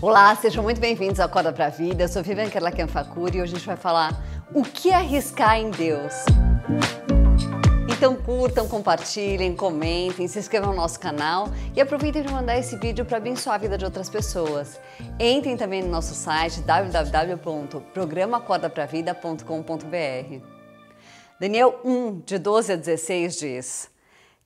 Olá, sejam muito bem-vindos ao Acorda Pra Vida. Eu sou Vivian Kerlaken-Facuri e hoje a gente vai falar o que arriscar em Deus. Então curtam, compartilhem, comentem, se inscrevam no nosso canal e aproveitem de mandar esse vídeo para abençoar a vida de outras pessoas. Entrem também no nosso site www.programacordapravida.com.br. Daniel 1, de 12 a 16 diz: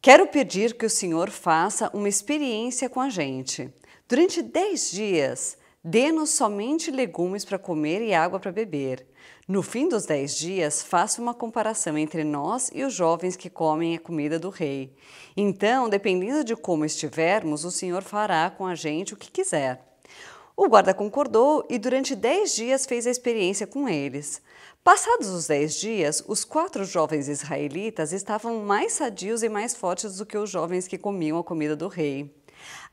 Quero pedir que o Senhor faça uma experiência com a gente. Durante 10 dias, dê-nos somente legumes para comer e água para beber. No fim dos 10 dias, faça uma comparação entre nós e os jovens que comem a comida do rei. Então, dependendo de como estivermos, o Senhor fará com a gente o que quiser. O guarda concordou e durante 10 dias fez a experiência com eles. Passados os 10 dias, os 4 jovens israelitas estavam mais sadios e mais fortes do que os jovens que comiam a comida do rei.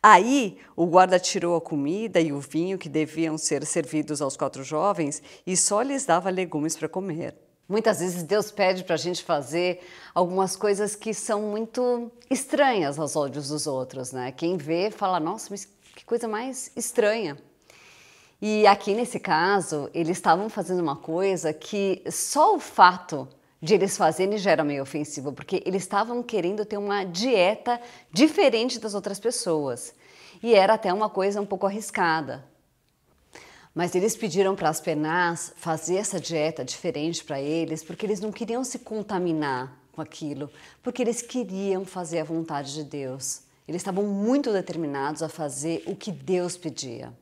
Aí, o guarda tirou a comida e o vinho que deviam ser servidos aos 4 jovens e só lhes dava legumes para comer. Muitas vezes Deus pede para a gente fazer algumas coisas que são muito estranhas aos olhos dos outros, né? Quem vê fala, nossa, mas que coisa mais estranha. E aqui nesse caso, eles estavam fazendo uma coisa que só o fato de eles fazerem já era meio ofensivo, porque eles estavam querendo ter uma dieta diferente das outras pessoas. E era até uma coisa um pouco arriscada. Mas eles pediram para as Penás fazer essa dieta diferente para eles, porque eles não queriam se contaminar com aquilo, porque eles queriam fazer a vontade de Deus. Eles estavam muito determinados a fazer o que Deus pedia.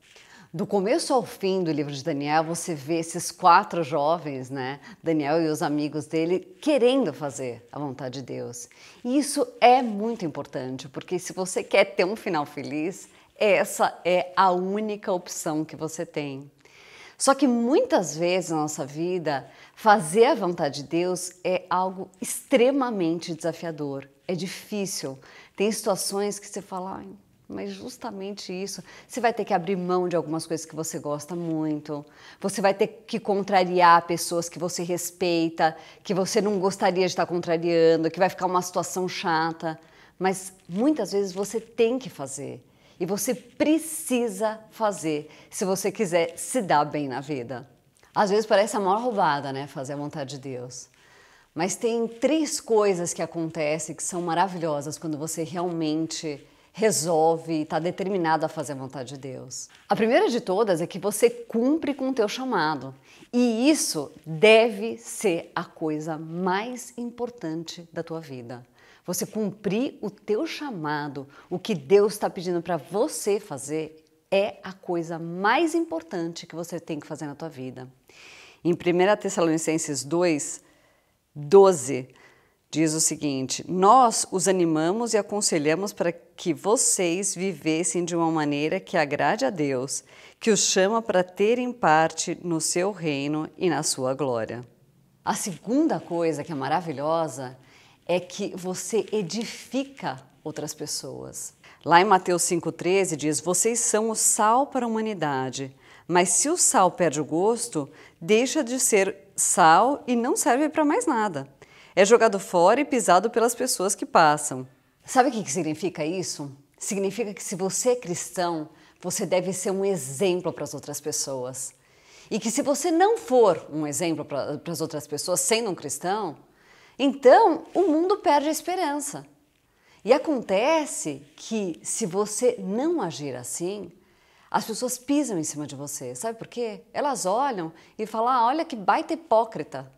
Do começo ao fim do livro de Daniel, você vê esses 4 jovens, né? Daniel e os amigos dele, querendo fazer a vontade de Deus. E isso é muito importante, porque se você quer ter um final feliz, essa é a única opção que você tem. Só que muitas vezes na nossa vida, fazer a vontade de Deus é algo extremamente desafiador. É difícil. Tem situações que você fala, ai, mas justamente isso, você vai ter que abrir mão de algumas coisas que você gosta muito, você vai ter que contrariar pessoas que você respeita, que você não gostaria de estar contrariando, que vai ficar uma situação chata, mas muitas vezes você tem que fazer e você precisa fazer se você quiser se dar bem na vida. Às vezes parece a maior roubada, né, fazer a vontade de Deus. Mas tem 3 coisas que acontecem que são maravilhosas quando você realmente resolve e está determinado a fazer a vontade de Deus. A primeira de todas é que você cumpre com o teu chamado. E isso deve ser a coisa mais importante da tua vida. Você cumprir o teu chamado, o que Deus está pedindo para você fazer, é a coisa mais importante que você tem que fazer na tua vida. Em 1 Tessalonicenses 2, 12, diz o seguinte: nós os animamos e aconselhamos para que vocês vivessem de uma maneira que agrade a Deus, que os chama para terem parte no seu reino e na sua glória. A segunda coisa que é maravilhosa é que você edifica outras pessoas. Lá em Mateus 5,13 diz: vocês são o sal para a humanidade, mas se o sal perde o gosto, deixa de ser sal e não serve para mais nada. É jogado fora e pisado pelas pessoas que passam. Sabe o que significa isso? Significa que se você é cristão, você deve ser um exemplo para as outras pessoas. E que se você não for um exemplo para as outras pessoas, sendo um cristão, então o mundo perde a esperança. E acontece que se você não agir assim, as pessoas pisam em cima de você. Sabe por quê? Elas olham e falam, olha que baita hipócrita.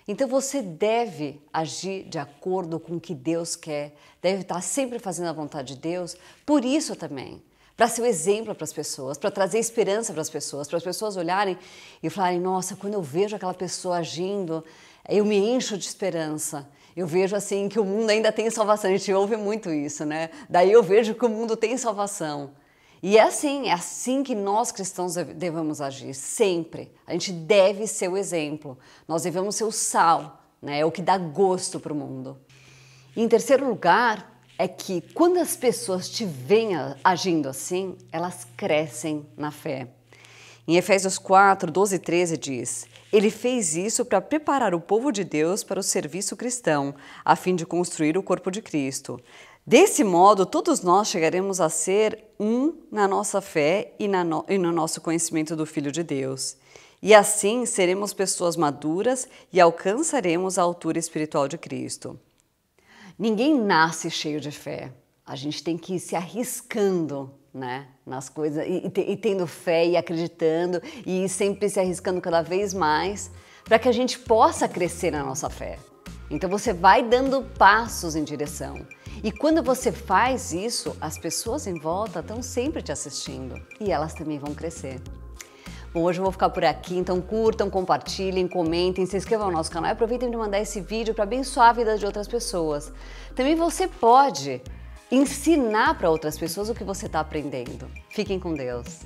Então você deve agir de acordo com o que Deus quer, deve estar sempre fazendo a vontade de Deus, por isso também, para ser um exemplo para as pessoas, para trazer esperança para as pessoas olharem e falarem, nossa, quando eu vejo aquela pessoa agindo, eu me encho de esperança, eu vejo assim que o mundo ainda tem salvação, a gente ouve muito isso, né? Daí eu vejo que o mundo tem salvação. E é assim que nós cristãos devemos agir, sempre. A gente deve ser o exemplo, nós devemos ser o sal, né? É o que dá gosto para o mundo. E em terceiro lugar, é que quando as pessoas te veem agindo assim, elas crescem na fé. Em Efésios 4, 12 e 13 diz: Ele fez isso para preparar o povo de Deus para o serviço cristão, a fim de construir o corpo de Cristo. Desse modo, todos nós chegaremos a ser um na nossa fé e no nosso conhecimento do Filho de Deus. E assim seremos pessoas maduras e alcançaremos a altura espiritual de Cristo. Ninguém nasce cheio de fé. A gente tem que ir se arriscando, né, nas coisas e tendo fé e acreditando e sempre se arriscando cada vez mais para que a gente possa crescer na nossa fé. Então você vai dando passos em direção. E quando você faz isso, as pessoas em volta estão sempre te assistindo e elas também vão crescer. Bom, hoje eu vou ficar por aqui, então curtam, compartilhem, comentem, se inscrevam no nosso canal e aproveitem de mandar esse vídeo para abençoar a vida de outras pessoas. Também você pode ensinar para outras pessoas o que você está aprendendo. Fiquem com Deus.